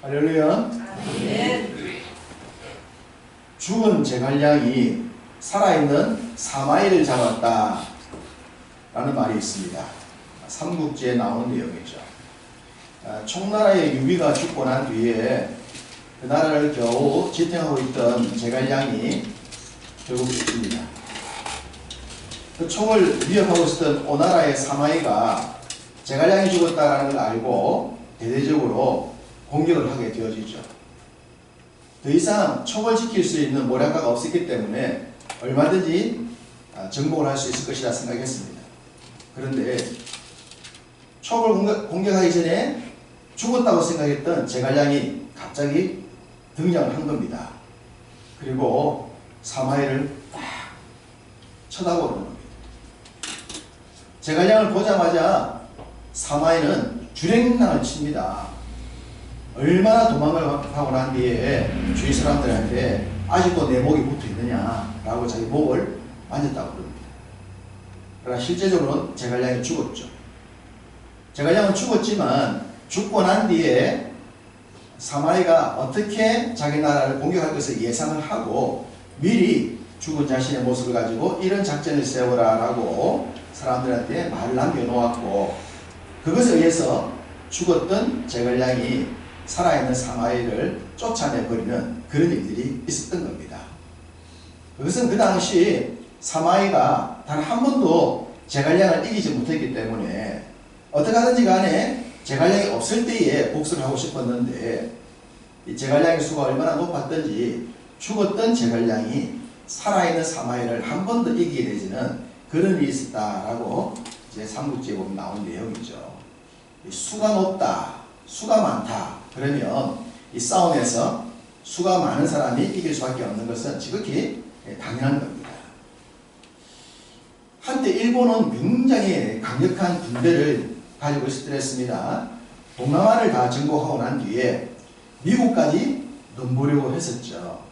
할렐루야. 아멘. 죽은 제갈량이 살아있는 사마이를 잡았다 라는 말이 있습니다. 삼국지에 나오는 내용이죠. 총나라의 유비가 죽고 난 뒤에 그 나라를 겨우 지탱하고 있던 제갈량이 결국 죽습니다. 그 총을 위협하고 있었던 오나라의 사마이가 제갈량이 죽었다는 걸 알고 대대적으로 공격을 하게 되어지죠. 더 이상 총을 지킬 수 있는 모략가가 없었기 때문에 얼마든지 정복을 할 수 있을 것이라 생각했습니다. 그런데 촉을 공격하기 전에 죽었다고 생각했던 제갈량이 갑자기 등장을 한 겁니다. 그리고 사마이를 딱 쳐다보는 겁니다. 제갈량을 보자마자 사마이는 주랭랑을 칩니다. 얼마나 도망을 하고 난 뒤에 주위 사람들한테 아직도 내 목이 붙어 있느냐라고 자기 목을 만졌다고 그럽니다. 그러나 실제적으로는 제갈량이 죽었죠. 제갈량은 죽었지만 죽고 난 뒤에 사마이가 어떻게 자기 나라를 공격할 것을 예상을 하고 미리 죽은 자신의 모습을 가지고 이런 작전을 세워라 라고 사람들한테 말을 남겨놓았고, 그것에 의해서 죽었던 제갈량이 살아있는 사마이를 쫓아내버리는 그런 일들이 있었던 겁니다. 그것은 그 당시 사마이가 단 한 번도 제갈량을 이기지 못했기 때문에 어떻게 하든지 간에 제갈량이 없을 때에 복수를 하고 싶었는데, 이 제갈량의 수가 얼마나 높았던지 죽었던 제갈량이 살아있는 사마이를 한 번도 이기게 되지는 그런 일이 있었다라고 이제 삼국지에 보면 나온 내용이죠. 수가 높다, 수가 많다 그러면 이 싸움에서 수가 많은 사람이 이길 수밖에 없는 것은 지극히 당연한 겁니다. 한때 일본은 굉장히 강력한 군대를 가지고 있었습니다. 동남아를 다 정복하고 난 뒤에 미국까지 넘보려고 했었죠.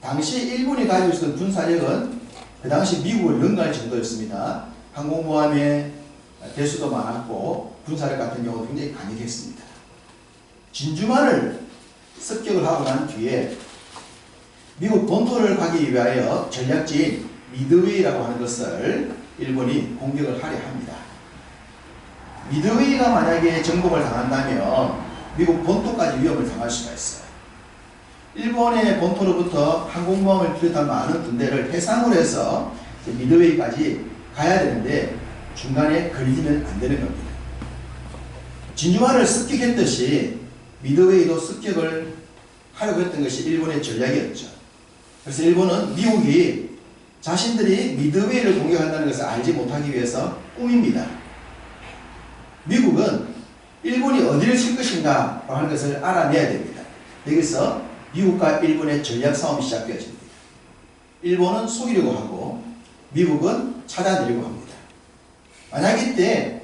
당시 일본이 가지고 있었던 군사력은 그 당시 미국을 능가할 정도였습니다. 항공모함의 대수도 많았고 군사력 같은 경우도 굉장히 강력했습니다. 진주만을 습격을 하고 난 뒤에 미국 본토를 가기 위하여 전략지인 미드웨이라고 하는 것을 일본이 공격을 하려 합니다. 미드웨이가 만약에 정복을 당한다면 미국 본토까지 위협을 당할 수가 있어요. 일본의 본토로부터 항공모함을 비롯한 많은 군대를 해상으로 해서 미드웨이까지 가야 되는데 중간에 걸리면 안 되는 겁니다. 진주만을 습격했듯이 미드웨이도 습격을 하려고 했던 것이 일본의 전략이었죠. 그래서 일본은 미국이 자신들이 미드웨이를 공격한다는 것을 알지 못하기 위해서 꾸밉니다. 미국은 일본이 어디를 칠 것인가 하는 것을 알아내야 됩니다. 여기서 미국과 일본의 전략 싸움이 시작되어집니다. 일본은 속이려고 하고 미국은 찾아내려고 합니다. 만약 이때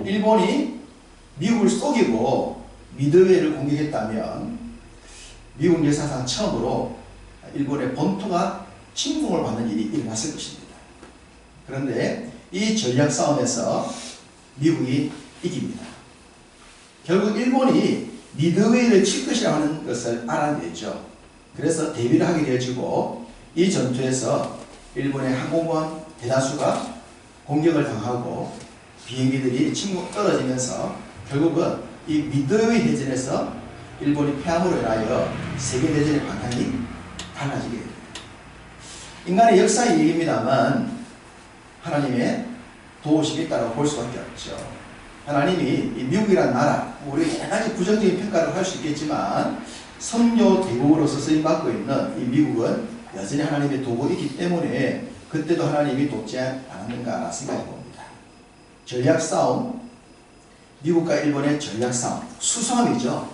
일본이 미국을 속이고 미드웨이를 공격했다면 미국 역사상 처음으로 일본의 본토가 침공을 받는 일이 일어났을 것입니다. 그런데 이 전략 싸움에서 미국이 이깁니다. 결국 일본이 미드웨이를 칠 것이라고 하는 것을 알아내죠. 그래서 대비를 하게 되어지고 이 전투에서 일본의 항공모함 대다수가 공격을 당하고 비행기들이 떨어지면서 결국은 이 미드웨이 해전에서 일본이 패함으로 인하여 세계대전의 방향이 달라지게 됩니다. 인간의 역사의 얘기입니다만 하나님의 도우심이 있다고 볼 수밖에 없죠. 하나님이 이 미국이라는 나라, 우리 여러 가지 부정적인 평가를 할 수 있겠지만 선교 대국으로서 쓰임받고 있는 이 미국은 여전히 하나님의 도구이기 때문에 그때도 하나님이 돕지 않았는가 생각해 봅니다. 전략 싸움, 미국과 일본의 전략 싸움, 수싸움이죠.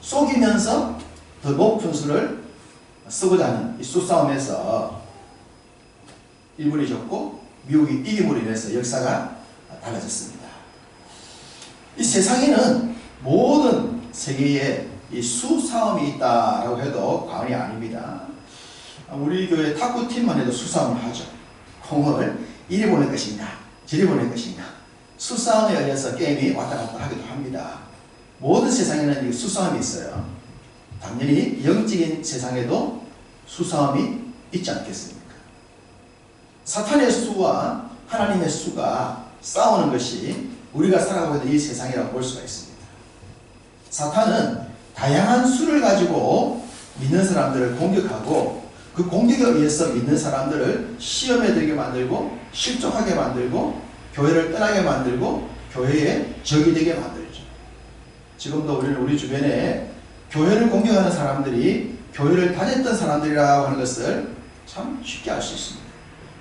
속이면서 더 높은 수를 쓰고자 하는 이 수싸움에서 일본이 졌고 미국이 이김으로 인해서 역사가 달라졌습니다. 이 세상에는 모든 세계에 이 수싸움이 있다라고 해도 과언이 아닙니다. 우리 교회 탁구팀만 해도 수싸움을 하죠. 공을 이리 보낼 것인가 저리 보낼 것인가 수싸움에 의해서 게임이 왔다 갔다 하기도 합니다. 모든 세상에는 수싸움이 있어요. 당연히 영적인 세상에도 수싸움이 있지 않겠습니까? 사탄의 수와 하나님의 수가 싸우는 것이 우리가 살아가고 있는 이 세상이라고 볼 수가 있습니다. 사탄은 다양한 수를 가지고 믿는 사람들을 공격하고 그 공격에 의해서 믿는 사람들을 시험에 들게 만들고 실족하게 만들고 교회를 떠나게 만들고 교회에 적이 되게 만들죠. 지금도 우리는 우리 주변에 교회를 공격하는 사람들이 교회를 다녔던 사람들이라고 하는 것을 참 쉽게 알 수 있습니다.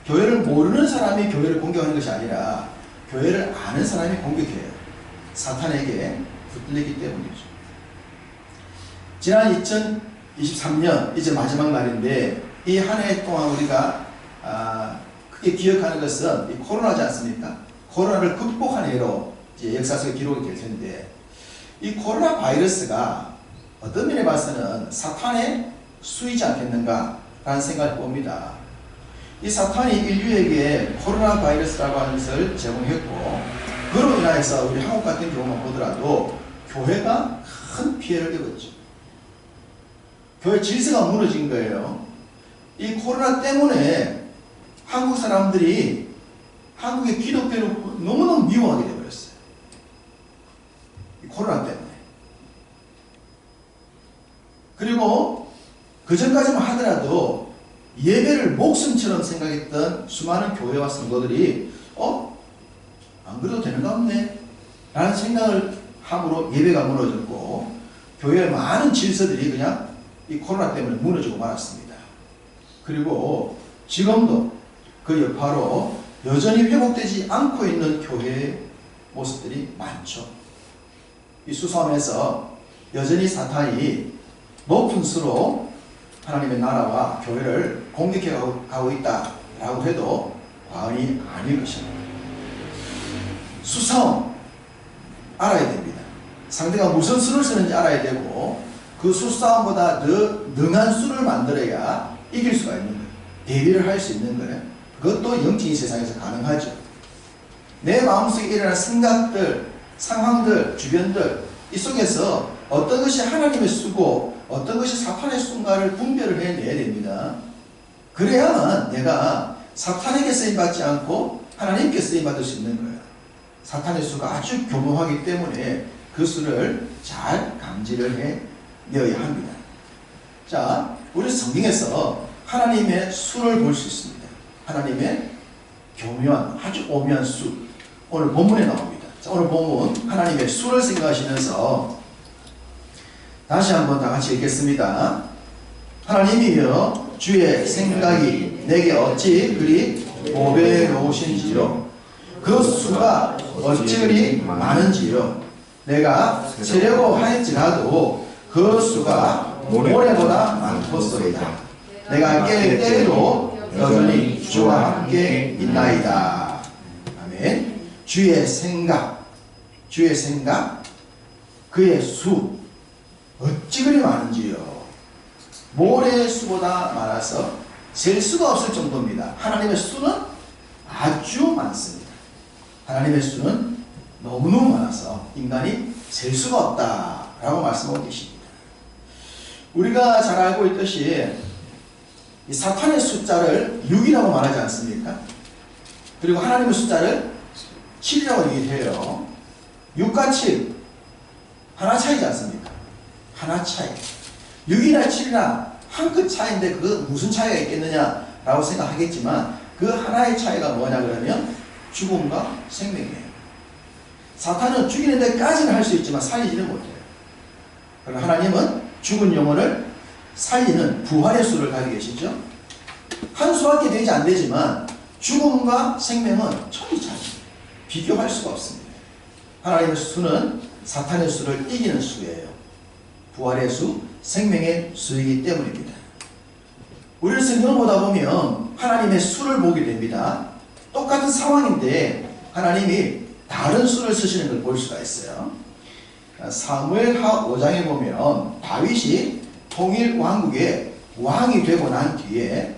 교회를 모르는 사람이 교회를 공격하는 것이 아니라 교회를 아는 사람이 공격해요. 사탄에게 붙들리기 때문이죠. 지난 2023년 이제 마지막 날인데 이 한 해 동안 우리가 크게 기억하는 것은 이 코로나지 않습니까? 코로나를 극복한 해로 이제 역사 속에 기록이 될 텐데 이 코로나 바이러스가 어떤 면에 봐서는 사탄의 수이지 않겠는가 라는 생각을 봅니다. 이 사탄이 인류에게 코로나 바이러스라고 하는 것을 제공했고 그로 인해서 우리 한국 같은 경우만 보더라도 교회가 큰 피해를 입었죠. 교회 질서가 무너진 거예요. 이 코로나 때문에 한국 사람들이 한국의 기독교를 너무너무 미워하게 되어버렸어요. 이 코로나 때문에. 그리고 그 전까지만 하더라도 예배를 목숨처럼 생각했던 수많은 교회와 성도들이 안 그래도 되는가 없네 라는 생각을 함으로 예배가 무너졌고 교회의 많은 질서들이 그냥 이 코로나 때문에 무너지고 말았습니다. 그리고 지금도 그 여파로 여전히 회복되지 않고 있는 교회의 모습들이 많죠. 이 수싸움에서 여전히 사탄이 높은 수로 하나님의 나라와 교회를 공격해 가고 있다라고 해도 과언이 아닐 것입니다. 수싸움 알아야 됩니다. 상대가 무슨 수를 쓰는지 알아야 되고 그 수싸움보다 더 능한 수를 만들어야 이길 수가 있는 거예요. 대비를 할 수 있는 거예요. 그것도 영적인 세상에서 가능하죠. 내 마음속에 일어나는 생각들, 상황들, 주변들 이 속에서 어떤 것이 하나님의 수고 어떤 것이 사탄의 수인가를 분별을 해내야 됩니다. 그래야만 내가 사탄에게 쓰임받지 않고 하나님께 쓰임받을 수 있는 거예요. 사탄의 수가 아주 교묘하기 때문에 그 수를 잘 감지를 해내어야 합니다. 자, 우리 성경에서 하나님의 수를 볼 수 있습니다. 하나님의 교묘한 아주 오묘한 수 오늘 본문에 나옵니다. 자, 오늘 본문 하나님의 수를 생각하시면서 다시 한번 다 같이 읽겠습니다. 하나님이여 주의 생각이 내게 어찌 그리 보배로우신지요 그 수가 어찌 그리 많은지요 내가 세려고 하였지라도 그 수가 모래보다 많겠소이다. 내가 깰 때에도 여전히 주와 함께 있나이다. 아멘. 주의 생각 그의 수 어찌 그리 많은지요. 모래의 수보다 많아서 셀 수가 없을 정도입니다. 하나님의 수는 아주 많습니다. 하나님의 수는 너무너무 많아서 인간이 셀 수가 없다라고 말씀하고 계십니다. 우리가 잘 알고 있듯이 이 사탄의 숫자를 6이라고 말하지 않습니까? 그리고 하나님의 숫자를 7이라고 얘기해요. 6과 7 하나 차이지 않습니까? 하나 차이. 6이나 7이나 한 끗 차이인데 그 무슨 차이가 있겠느냐라고 생각하겠지만 그 하나의 차이가 뭐냐 그러면 죽음과 생명이에요. 사탄은 죽이는 데까지는 할 수 있지만 살리지는 못해요. 그러나 하나님은 죽은 영혼을 살리는 부활의 수를 가지고 계시죠. 한 수밖에 되지 안 되지만 죽음과 생명은 천지 차이입니다. 비교할 수가 없습니다. 하나님의 수는 사탄의 수를 이기는 수예요. 부활의 수, 생명의 수이기 때문입니다. 우리는 성경을 보다 보면 하나님의 수를 보게 됩니다. 똑같은 상황인데 하나님이 다른 수를 쓰시는 걸 볼 수가 있어요. 사무엘하 5장에 보면 다윗이 통일 왕국의 왕이 되고 난 뒤에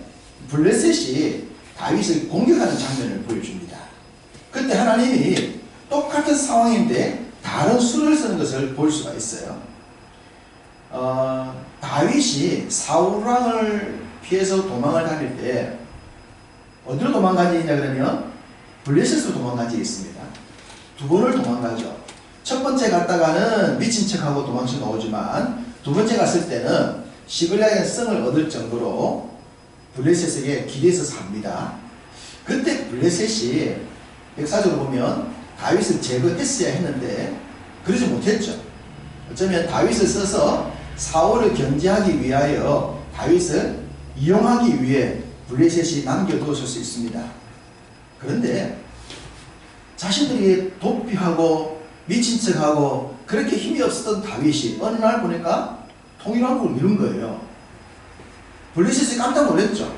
블레셋이 다윗을 공격하는 장면을 보여줍니다. 그때 하나님이 똑같은 상황인데 다른 수를 쓰는 것을 볼 수가 있어요. 다윗이 사울왕을 피해서 도망을 다닐 때 어디로 도망가지 있냐 그러면 블레셋으로 도망간 적이 있습니다. 두 번을 도망가죠. 첫 번째 갔다가는 미친 척하고 도망쳐 나오지만 두 번째 갔을 때는 시글락의 성을 얻을 정도로 블레셋에게 기대서 삽니다. 그때 블레셋이 역사적으로 보면 다윗을 제거했어야 했는데 그러지 못했죠. 어쩌면 다윗을 써서 사울을 견제하기 위하여 다윗을 이용하기 위해 블레셋이 남겨두었을 수 있습니다. 그런데 자신들이 도피하고 미친 척하고 그렇게 힘이 없었던 다윗이 어느 날 보니까 통일왕국을 이룬 거예요. 블레셋이 깜짝 놀랐죠.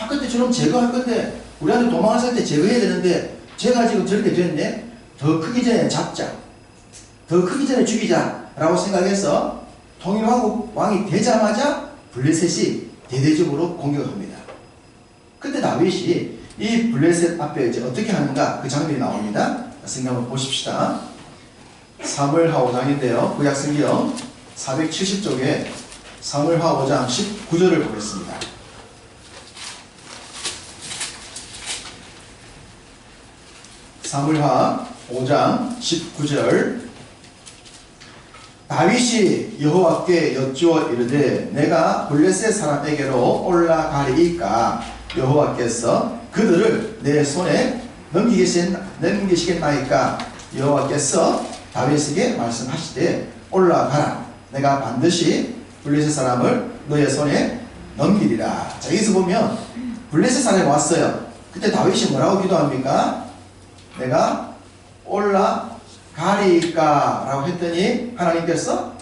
그때 저놈 제거할 건데 우리한테 도망을 때 제거해야 되는데 제가 지금 저렇게 됐네. 더 크기 전에 잡자. 더 크기 전에 죽이자 라고 생각해서 통일왕국 왕이 되자마자 블레셋이 대대적으로 공격합니다. 그때 다윗이 이 블레셋 앞에 이제 어떻게 하는가 그 장면이 나옵니다. 성경 한번 보십시다. 사무엘하 5장인데요. 구약성경 470쪽에 사무엘하 5장 19절을 보겠습니다. 사무엘하 5장 19절 다윗이 여호와께 여쭈어 이르되 내가 블레셋 사람에게로 올라가리이까 여호와께서 그들을 내 손에 넘기시겠나이까 여호와께서 다윗에게 말씀하시되 올라가라 내가 반드시 블레셋 사람을 너의 손에 넘기리라. 자, 여기서 보면 블레셋 사람이 왔어요. 그때 다윗이 뭐라고 기도합니까? 내가 올라가리까 라고 했더니 하나님께서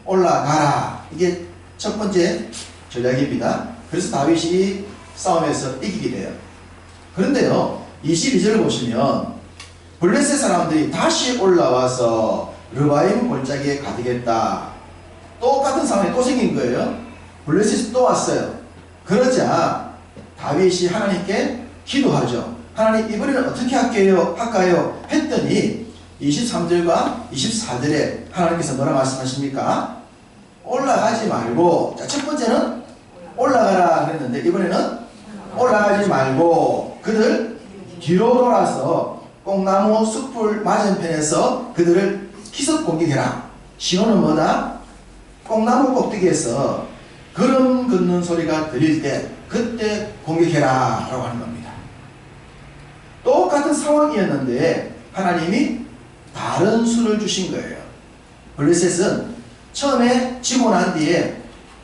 올라가라. 이게 첫 번째 전략입니다. 그래서 다윗이 싸움에서 이기게 돼요. 그런데요 22절을 보시면 블레셋 사람들이 다시 올라와서 르바임 골짜기에 가득했다. 똑같은 상황이 또 생긴 거예요. 블레셋이 또 왔어요. 그러자 다윗이 하나님께 기도하죠. 하나님 이번에는 어떻게 할까요? 했더니 23절과 24절에 하나님께서 뭐라 말씀하십니까? 올라가지 말고, 자, 첫 번째는 올라가라 그랬는데 이번에는 올라가지 말고 그들 뒤로 돌아서 뽕나무 숲을 맞은편에서 그들을 기습 공격해라. 신호는 뭐다? 뽕나무 꼭대기에서 걸음 걷는 소리가 들릴 때 그때 공격해라 라고 하는 겁니다. 똑같은 상황이었는데 하나님이 다른 수를 주신 거예요. 블레셋은 처음에 지고 난 뒤에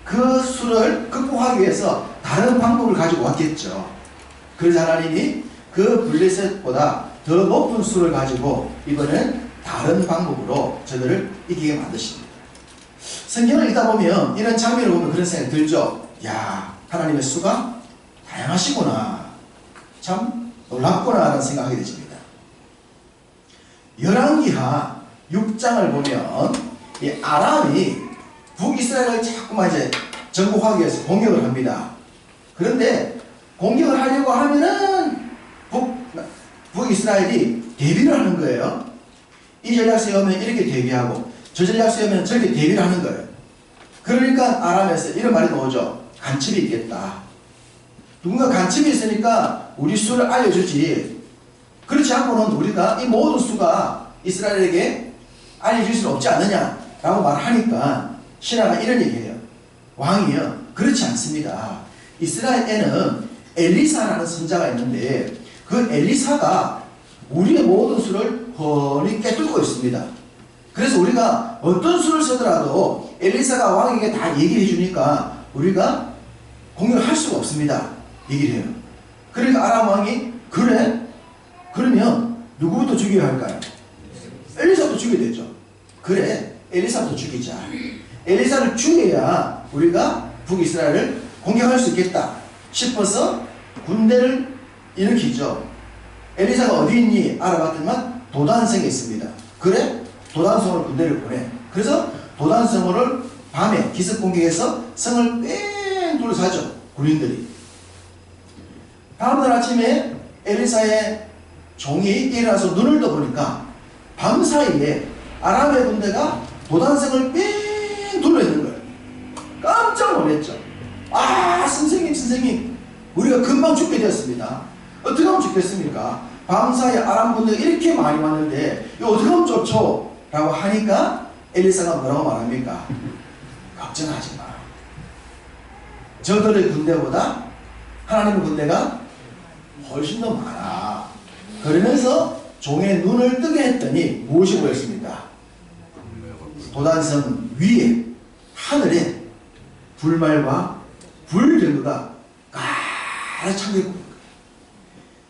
그 수를 극복하기 위해서 다른 방법을 가지고 왔겠죠. 그래서 하나님이 그 블레셋보다 더 높은 수를 가지고 이번엔 다른 방법으로 저들을 이기게 만드십니다. 성경을 읽다 보면 이런 장면을 보면 그런 생각이 들죠. 야, 하나님의 수가 다양하시구나. 참 놀랍구나 라는 생각하게 되십니다. 열왕기하 6장을 보면 이 아람이 북이스라엘을 자꾸만 이제 정복하기 위해서 공격을 합니다. 그런데 공격을 하려고 하면은 북이스라엘이 대비를 하는 거예요. 이 전략서에 오면 이렇게 대비하고 저 전략서에 오면 저렇게 대비를 하는 거예요. 그러니까 아람에서 이런 말이 나오죠. 간첩이 있겠다. 누군가 간첩이 있으니까 우리 수를 알려주지. 그렇지 않고는 우리가 이 모든 수가 이스라엘에게 알려줄 수는 없지 않느냐라고 말하니까 신하가 이런 얘기해요. 왕이요, 그렇지 않습니다. 이스라엘에는 엘리사라는 선자가 있는데 그 엘리사가 우리의 모든 수를 훤히 꿰뚫고 있습니다. 그래서 우리가 어떤 수를 쓰더라도 엘리사가 왕에게 다 얘기를 해주니까 우리가 공격을 할 수가 없습니다. 얘기를 해요. 그러니까 아람 왕이 그래? 그러면 누구부터 죽여야 할까요? 엘리사부터 죽여야 되죠. 그래, 엘리사부터 죽이자. 엘리사를 죽여야 우리가 북이스라엘을 공격할 수 있겠다 싶어서 군대를 일으키죠. 엘리사가 어디 있니? 알아봤더니만 도단성에 있습니다. 그래? 도단성으로 군대를 보내. 그래서 도단성을 밤에 기습 공격해서 성을 뺑 둘러싸죠. 군인들이. 다음날 아침에 엘리사의 종이 일어나서 눈을 떠보니까 밤사이에 아람의 군대가 도단성을 뺑 둘러있는 거예요. 깜짝 놀랐죠. 아, 선생님, 우리가 금방 죽게 되었습니다. 어떻게 하면 죽겠습니까? 밤사이에 아람 군대가 이렇게 많이 왔는데 이거 어떻게 하면 좋죠? 라고 하니까 엘리사가 뭐라고 말합니까? 걱정하지 마. 저들의 군대보다 하나님의 군대가 훨씬 더 많아. 그러면서 종의 눈을 뜨게 했더니 무엇이 보였습니까? 도단성 위에 하늘에 불말과 불경구가 가득 차고 있고,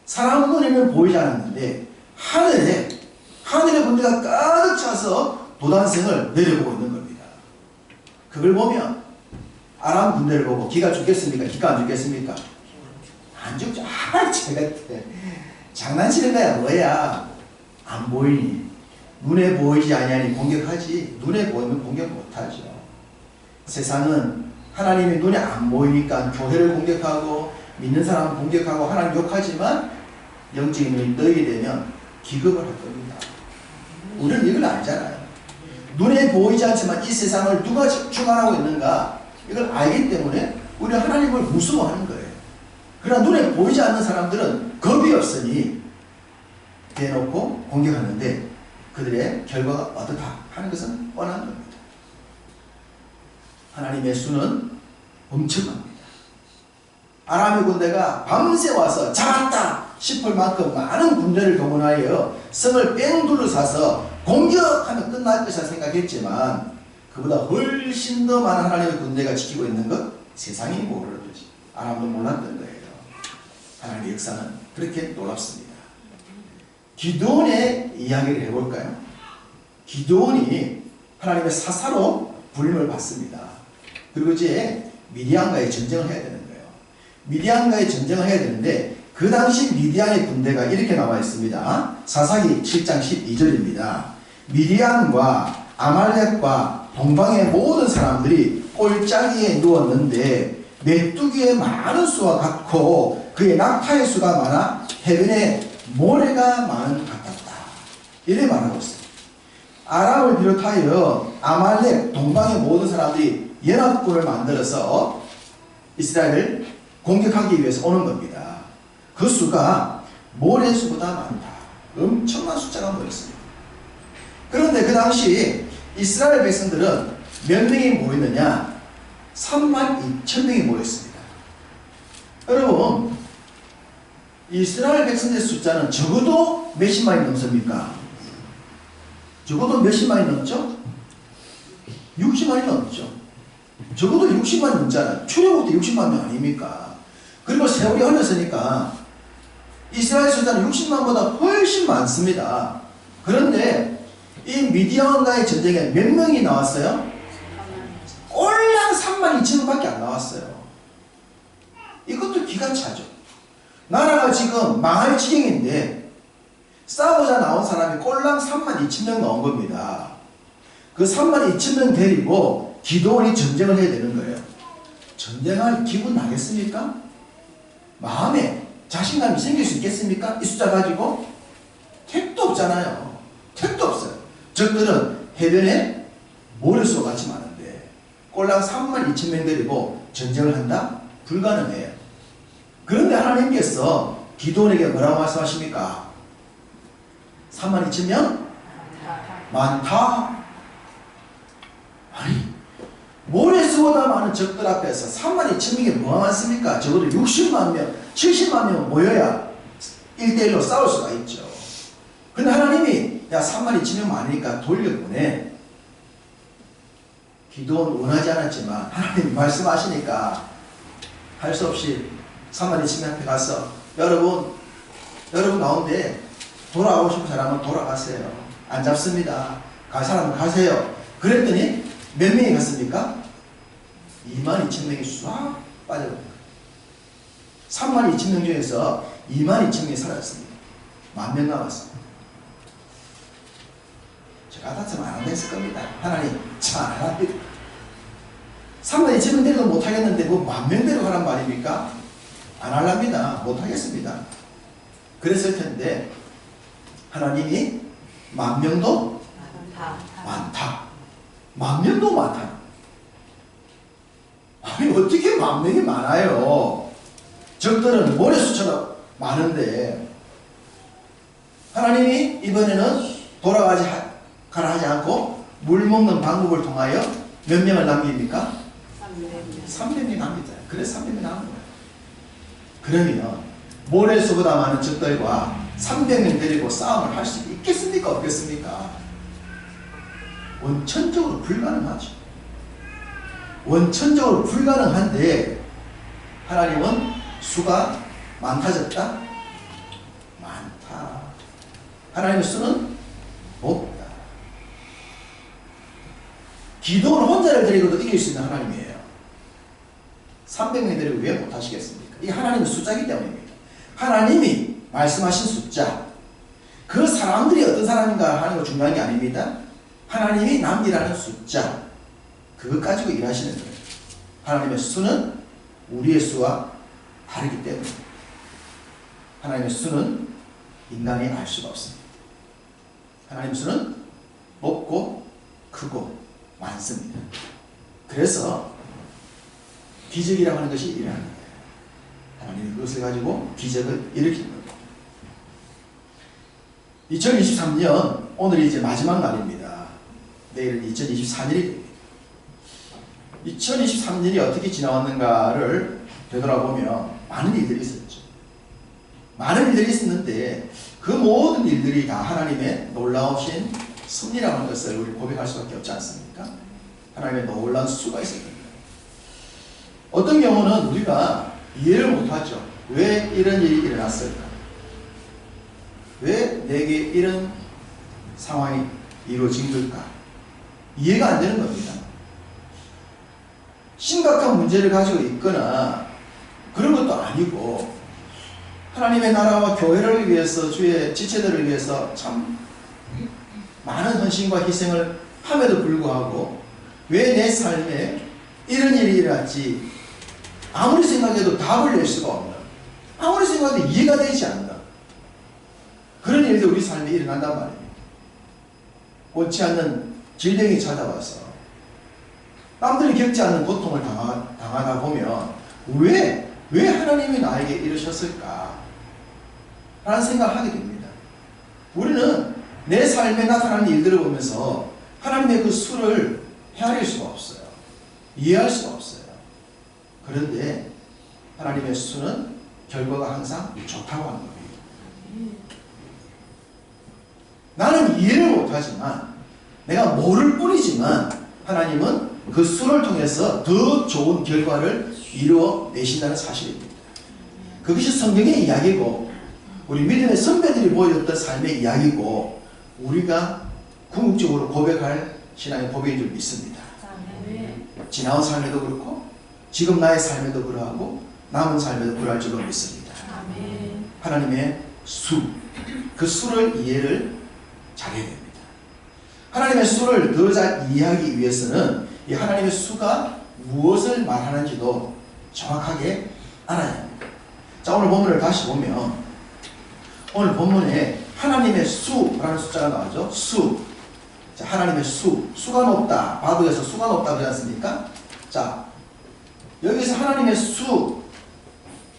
사람 눈에는 보이지 않았는데 하늘의 군대가 가득 차서 도단성을 내려보고 있는 겁니다. 그걸 보면 아람 군대를 보고 기가 죽겠습니까? 기가 안 죽겠습니까? 안 죽죠. 아, 제가 장난치는 거야. 뭐야? 안 보이니? 눈에 보이지 아니하니 공격하지. 눈에 보이면 공격 못하죠. 세상은 하나님이 눈에 안 보이니까 교회를 공격하고 믿는 사람 공격하고 하나님 욕하지만 영적인 눈이 떠게 되면 기겁을 할 겁니다. 우리는 이걸 알잖아요. 눈에 보이지 않지만 이 세상을 누가 주관하고 있는가 이걸 알기 때문에 우리는 하나님을 무서워하는 거예요. 그러나 눈에 보이지 않는 사람들은 겁이 없으니 대놓고 공격하는데 그들의 결과가 어떻다 하는 것은 뻔한 겁니다. 하나님의 수는 엄청납니다. 아람의 군대가 밤새 와서 잡았다 싶을 만큼 많은 군대를 동원하여 성을 뺑 둘러싸서 공격하면 끝날 것이라 생각했지만 그보다 훨씬 더 많은 하나님의 군대가 지키고 있는 것 세상이 모르는 거지. 아람도 몰랐던 거예요. 하나님의 역사는 그렇게 놀랍습니다. 기드온의 이야기를 해볼까요? 기드온이 하나님의 사사로 부름을 받습니다. 그리고 이제 미디안과의 전쟁을 해야 되는 거예요. 미디안과의 전쟁을 해야 되는데 그 당시 미디안의 군대가 이렇게 나와 있습니다. 사사기 7장 12절입니다. 미디안과 아말렉과 동방의 모든 사람들이 꼴짜기에 누웠는데 메뚜기의 많은 수와 같고 그의 낙타의 수가 많아 해변에 모래가 많은 것 같았다. 이래 말하고 있어요. 아람을 비롯하여 아말렉 동방의 모든 사람들이 연합군을 만들어서 이스라엘을 공격하기 위해서 오는 겁니다. 그 수가 모래수보다 많다. 엄청난 숫자가 모였습니다. 그런데 그 당시 이스라엘 백성들은 몇 명이 모였느냐? 32,000명이 모였습니다. 여러분, 이스라엘 백성들의 숫자는 적어도 몇십만이 넘습니까? 적어도 몇십만이 넘죠? 60만이 넘죠. 적어도 60만이 넘잖아요. 출애굽 때 60만 명 아닙니까? 그리고 세월이 흘렀으니까 이스라엘 숫자는 60만보다 훨씬 많습니다. 그런데 이 미디안과의 전쟁에 몇 명이 나왔어요? 꼴랑 32,000명밖에 안 나왔어요. 이것도 기가 차죠. 나라가 지금 망할 지경인데 싸우자 나온 사람이 꼴랑 32,000명 나온 겁니다. 그 32,000명 데리고 기드온이 전쟁을 해야 되는 거예요. 전쟁할 기분 나겠습니까? 마음에 자신감이 생길 수 있겠습니까? 이 숫자 가지고? 택도 없잖아요. 택도 없어요. 적들은 해변에 모래수와 같이 많은데 꼴랑 32,000명 데리고 전쟁을 한다? 불가능해요. 그런데 하나님께서 기드온에게 뭐라고 말씀하십니까? 32,000명? 많다. 아니, 모래수보다 많은 적들 앞에서 32,000명이 뭐가 많습니까? 적어도 60만 명, 70만 명 모여야 1대1로 싸울 수가 있죠. 근데 하나님이 야 32,000명 많으니까 돌려보내. 기도는 원하지 않았지만 하나님이 말씀하시니까 할 수 없이 32,000명 앞에 가서 여러분 가운데 돌아가고 싶은 사람은 돌아가세요. 안 잡습니다. 갈 사람은 가세요. 그랬더니 몇 명이 갔습니까? 22,000명이 싹 빠져버린 거예요. 32,000명 중에서 22,000명이 사라졌습니다. 10,000명 남았습니다. 저 같았으면 안 됐을 겁니다. 하나님 참 안 합니다. 32,000명 데려도 못하겠는데 뭐 10,000명 데려가란 말입니까? 안 하랍니다. 못하겠습니다. 그랬을 텐데 하나님이 만 명도 많다. 만 명도 많다. 아니 어떻게 만 명이 많아요? 적들은 모래수처럼 많은데 하나님이 이번에는 가라 하지 않고 물 먹는 방법을 통하여 몇 명을 남깁니까? 300명 남깁니다. 그래서 300명 남은 거예요. 그러면 모래수보다 많은 적들과 300명 데리고 싸움을 할 수 있겠습니까? 없겠습니까? 원천적으로 불가능하죠. 원천적으로 불가능한데 하나님은 수가 많다졌다? 많다. 하나님의 수는 없다. 기도는 혼자를 데리고도 이길 수 있는 하나님이에요. 300명 데리고 왜 못하시겠습니까? 이게 하나님의 숫자이기 때문입니다. 하나님이 말씀하신 숫자, 그 사람들이 어떤 사람인가 하는 거 중요한 게 아닙니다. 하나님이 남기라는 숫자, 그것 가지고 일하시는 거예요. 하나님의 수는 우리의 수와 다르기 때문에 하나님의 수는 인간이 알 수가 없습니다. 하나님의 수는 높고 크고 많습니다. 그래서 기적이라고 하는 것이 일어나는 거예요. 하나님이 그것을 가지고 기적을 일으키는 겁니다. 2023년 오늘이 이제 마지막 날입니다. 내일은 2024년이 됩니다. 2023년이 어떻게 지나왔는가를 되돌아보면 많은 일들이 있었죠. 많은 일들이 있었는데 그 모든 일들이 다 하나님의 놀라우신 섭리라고 하는 것을 우리 고백할 수밖에 없지 않습니까? 하나님의 놀라운 수가 있었던 거예요. 어떤 경우는 우리가 이해를 못하죠. 왜 이런 일이 일어났을까? 왜 내게 이런 상황이 이루어진 걸까? 이해가 안 되는 겁니다. 심각한 문제를 가지고 있거나 그런 것도 아니고 하나님의 나라와 교회를 위해서 주의 지체들을 위해서 참 많은 헌신과 희생을 함에도 불구하고 왜 내 삶에 이런 일이 일어났지 아무리 생각해도 답을 낼 수가 없는, 아무리 생각해도 이해가 되지 않는 그런 일도 우리 삶에 일어난단 말입니다. 원치 않는 질병이 찾아와서 남들이 겪지 않는 고통을 당하다 보면 왜 하나님이 나에게 이러셨을까? 라는 생각을 하게 됩니다. 우리는 내 삶에 나타나는 일들을 보면서 하나님의 그 수를 헤아릴 수가 없어요. 이해할 수가 없어요. 그런데 하나님의 수는 결과가 항상 좋다고 하는 겁니다. 나는 이해를 못하지만 내가 모를 뿐이지만 하나님은 그 수를 통해서 더 좋은 결과를 이루어내신다는 사실입니다. 그것이 성경의 이야기고 우리 믿음의 선배들이 보여줬던 삶의 이야기고 우리가 궁극적으로 고백할 신앙의 고백인 줄 믿습니다. 지나온 삶에도 그렇고 지금 나의 삶에도 그러하고 남은 삶에도 그러할 줄로 믿습니다. 하나님의 수, 그 수를 이해를 잘해야 됩니다. 하나님의 수를 더 잘 이해하기 위해서는 이 하나님의 수가 무엇을 말하는지도 정확하게 알아야 합니다. 자, 오늘 본문을 다시 보면 오늘 본문에 하나님의 수라는 숫자가 나오죠. 수. 자, 하나님의 수. 수가 높다. 바둑에서 수가 높다 그러지 않습니까? 자, 여기서 하나님의 수라고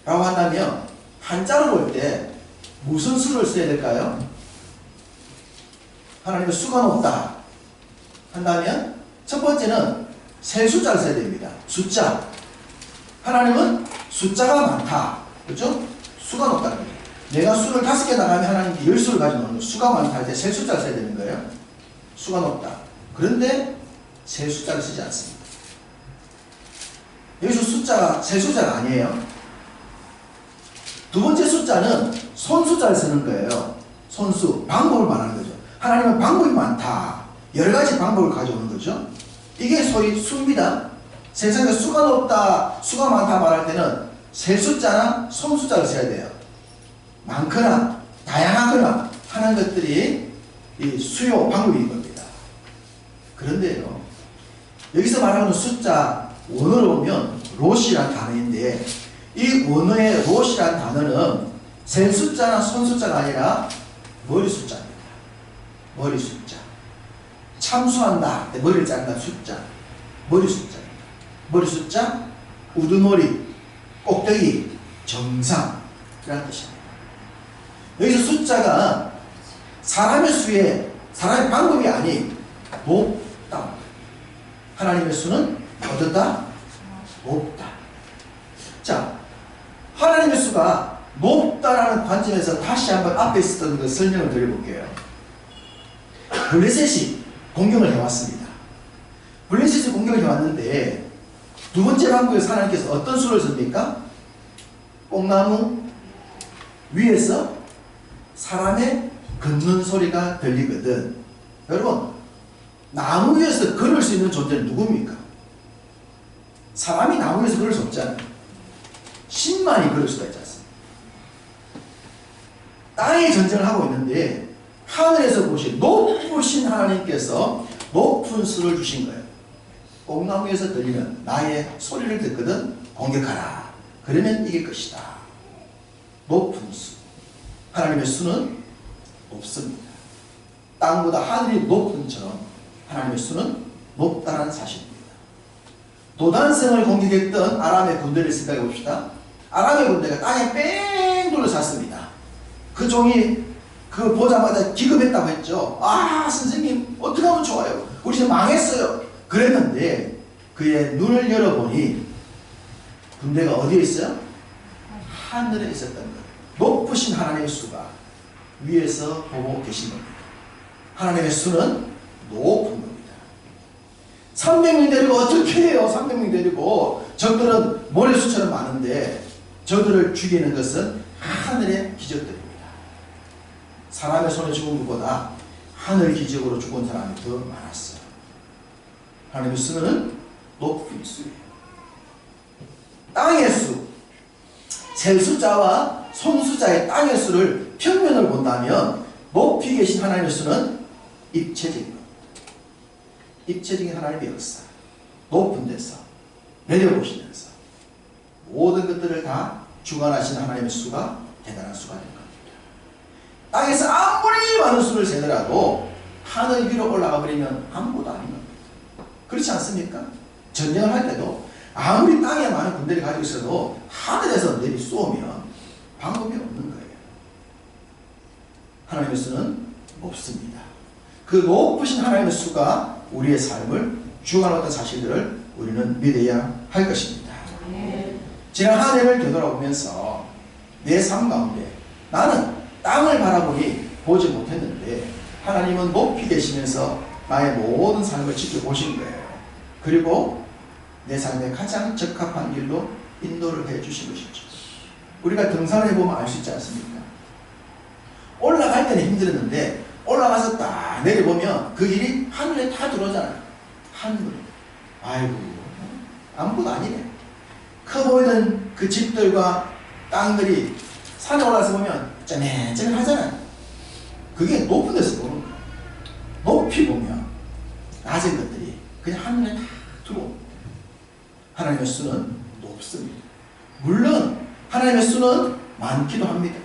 한다면 한자로 볼 때 무슨 수를 써야 될까요? 하나님의 수가 높다 한다면 첫 번째는 세 숫자를 써야 됩니다. 숫자. 하나님은 숫자가 많다. 그렇죠? 수가 높다는 거예요. 내가 수를 5개 나가면 하나님이 10수를 가지고 노는 거예요. 수가 많다 할 때 세 숫자를 써야 되는 거예요. 수가 높다. 그런데 세 숫자를 쓰지 않습니다. 여기서 숫자가 세 숫자가 아니에요. 두 번째 숫자는 손숫자를 쓰는 거예요. 손수. 방법을 말하는 거죠. 하나님은 방법이 많다. 여러 가지 방법을 가져오는 거죠. 이게 소위 수입니다. 세상에 수가 높다, 수가 많다 말할 때는 세 숫자나 손숫자를 써야 돼요. 많거나 다양하거나 하는 것들이 이 수요 방법인 겁니다. 그런데요, 여기서 말하는 숫자 원어로 보면 롯이라는 단어인데 이 원어의 롯이라는 단어는 세 숫자나 손 숫자가 아니라 머리 숫자입니다. 머리 숫자. 참수한다. 머리를 자른다. 숫자. 머리 숫자. 머리 숫자, 우두머리, 꼭대기, 정상. 이라는 뜻입니다. 여기서 숫자가 사람의 수에, 사람의 방법이 아닌 높다. 하나님의 수는 어떻다? 높다. 자, 하나님의 수가 높다라는 관점에서 다시 한번 앞에 있었던 그 설명을 드려볼게요. 블레셋이 공경을 해왔습니다. 블레셋이 공경을 해왔는데 두 번째 방법에서 하나님께서 어떤 수를 씁니까? 뽕나무 위에서 사람의 걷는 소리가 들리거든. 여러분, 나무 위에서 걸을 수 있는 존재는 누굽니까? 사람이 나무 위에서 걸을 수 없잖아요. 신만이 걸을 수가 있지 않습니까? 땅의 전쟁을 하고 있는데 하늘에서 보신 높으신 하나님께서 높은 수를 주신 거예요. 뽕나무에서 들리는 나의 소리를 듣거든 공격하라. 그러면 이길 것이다. 높은 수. 하나님의 수는 높습니다. 땅보다 하늘이 높은처럼 하나님의 수는 높다는 사실입니다. 도단성을 공격했던 아람의 군대를 생각해 봅시다. 아람의 군대가 땅에 뺑 둘러쌌습니다. 그 종이 그 보자마자 기겁했다고 했죠. 아, 선생님 어떻게 하면 좋아요? 우리 지금 망했어요. 그랬는데 그의 눈을 열어보니 군대가 어디에 있어요? 하늘에 있었던 것. 높으신 하나님의 수가 위에서 보고 계신 겁니다. 하나님의 수는 높은 겁니다. 300명 데리고 어떻게 해요? 300명 데리고 적들은 모래수처럼 많은데 저들을 죽이는 것은 하늘의 기적들입니다. 사람의 손에 죽은 것보다 하늘 기적으로 죽은 사람이 더 많았어요. 하나님의 수는 높은 수예요. 땅의 수, 셀 숫자와 손 숫자의 땅의 수를 평면을 본다면 높이 계신 하나님의 수는 입체적인 겁니다. 입체적인 하나님의 역사, 높은 데서 내려보시면서 모든 것들을 다 주관하시는 하나님의 수가 대단한 수가 된 겁니다. 땅에서 아무리 많은 수를 세더라도 하늘 위로 올라가 버리면 아무것도 아닌 겁니다. 그렇지 않습니까? 전쟁을 할 때도 아무리 땅에 많은 군대를 가지고 있어도 하늘에서 내리 쏘면 방법이 없는 거예요. 하나님의 수는 높습니다. 그 높으신 하나님의 수가 우리의 삶을 주관하는 사실들을 우리는 믿어야 할 것입니다. 지난 한 해를 되돌아보면서 내 삶 가운데 나는 땅을 바라보니 보지 못했는데 하나님은 높이 계시면서 나의 모든 삶을 지켜보신 거예요. 그리고 내 삶에 가장 적합한 길로 인도를 해주신 것이죠. 우리가 등산을 해보면 알 수 있지 않습니까? 올라갈 때는 힘들었는데 올라가서 딱 내려보면 그 길이 하늘에 다 들어오잖아요. 하늘에. 아이고, 아무것도 아니네. 커 보이는 그 집들과 땅들이 산에 올라서 보면 쩌매쩌매하잖아요. 그게 높은 데서 보는 거예요. 높이 보면 낮은 것들이 그냥 하늘에 다 들어옵니다. 하나님의 수는 높습니다. 물론 하나님의 수는 많기도 합니다.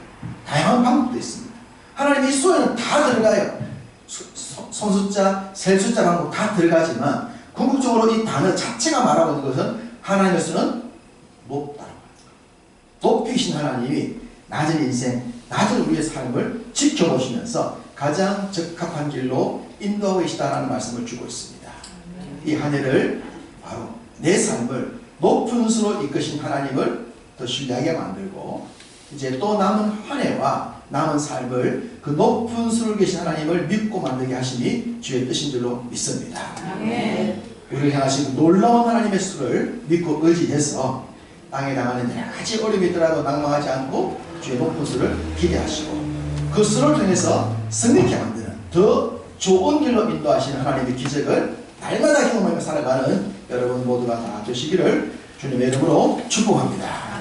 다양한 방법도 있습니다. 하나님의 이 수에는 다 들어가요. 손숫자, 셀숫자 방법 다 들어가지만 궁극적으로 이 단어 자체가 말하고 있는 것은 하나님의 수는 높다. 높이신 하나님이 낮은 인생, 낮은 우리의 삶을 지켜보시면서 가장 적합한 길로 인도하고 계시다는 말씀을 주고 있습니다. 이 한 해를 바로 내 삶을 높은 수로 이끄신 하나님을 더 신뢰하게 만들고 이제 또 남은 한 해와 남은 삶을 그 높은 수를 계신 하나님을 믿고 만들게 하시니 주의 뜻인 줄로 믿습니다. 우리를 향하신 놀라운 하나님의 수를 믿고 의지해서 땅에 당하는 여러 가지 어려움이 있더라도 낭망하지 않고 주의 높은 수를 기대하시고 그 수를 통해서 승리케 만드는 더 좋은 길로 인도하시는 하나님의 기적을 날마다 경험하며 살아가는 여러분 모두가 다 되시기를 주님의 이름으로 축복합니다.